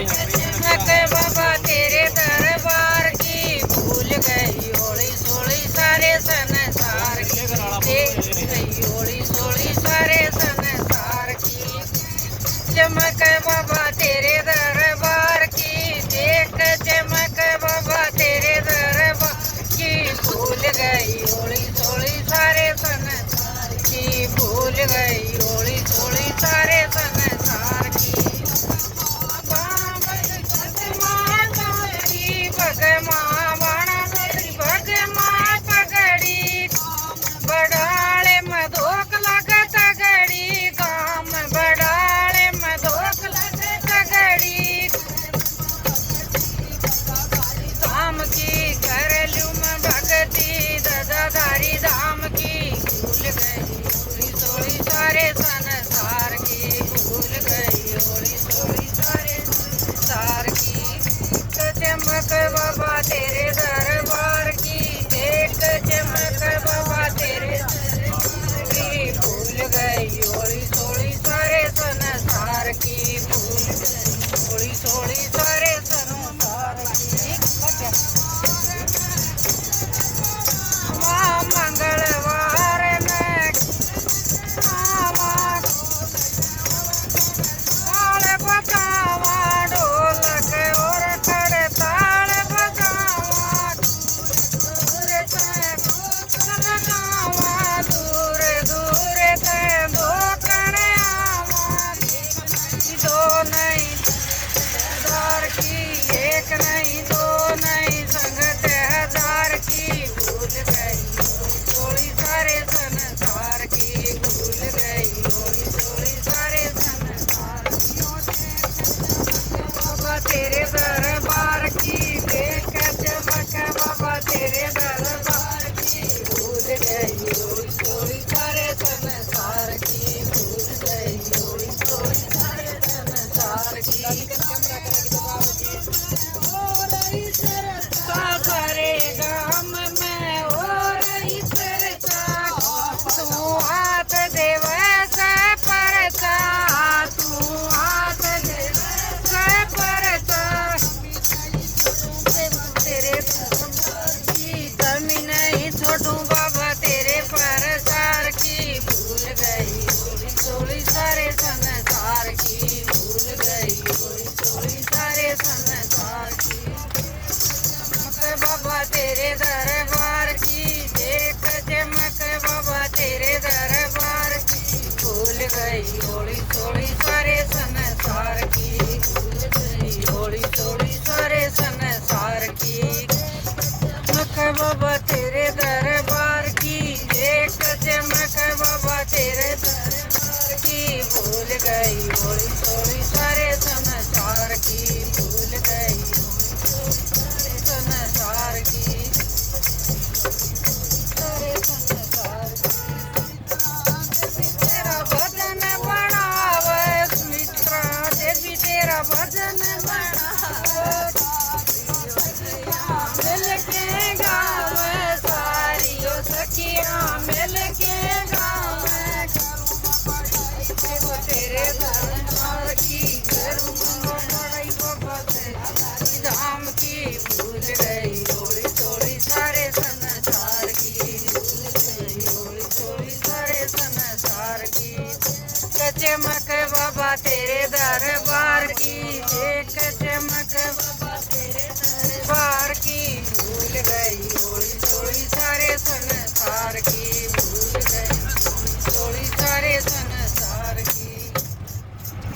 चमक बाबा तेरे दरबार की भूल गई होली सोली सारे संसार की देख गई होली सोली सारे संसार की चमक बाबा तेरे दरबार की देख चमक बाबा तेरे दरबार की भूल गई होली सोली सारे संसार की भूल गई होली सोली सारे संसार की बड़ाले मधोक लगत गड़ी गाम बड़ाले मधोक लगत गड़ी धाम की करलू में भगती दादाधारी धाम की भूल गई होली सोली सारे संसार की भूल गई होली सोली सारे संसार की चमक बाबा तेरे दरबार की एक चमक बाबा तेरे दरबार की भूल गई होली सोली सारे संसार की भूल गई होली सोली सारे संसार की माँ मंगलवार में ताल बजावा ढोलक और खड़ताल बजावा दूर दूर ते दो कने आवा दो नहीं हजार की एक नहीं दो नहीं संगत हजार की भूल गई होली सारे संसार की भूल गई होली सोली सारे संसार बाबा तेरे दरबार की देख चमक बाबा तेरे दरबार की भूल गई होली सोली सारे संसार की भूल गई होली सोली सारे संसार की सारे गाम में हो रही चर्चा तू हाथ देव से परचा तू हाथ देव से परचा तेरे की कमी नहीं छोटू बाबा तेरे प्रचार की भूल गई होली सोली सारे संसार की भूल गई होली सोली सारे संसार की बाबा तेरे दरबार की देख चमक बाबा तेरे दरबार की भूल गई होली सोली सारे संसार की भूल गई होली सोली सारे संसार की चमक बाबा तेरे दरबार की देख चमक बाबा तेरे दरबार की भूल गई होली सोली सारे संसार की भूल गई संसार की सारे संसार तेरा भजन बनावे सुमित्रा देवी तेरा भजन बनावे मिल के गावे सारियो सखियां मिल के गावे तेरे दरबार की करूँ बड़ाई बाबा तेरी धाम की भूल गई होली सोली सारे संसार की भूल गई होली सोली सारे संसार की चमक बाबा तेरे दरबार की देख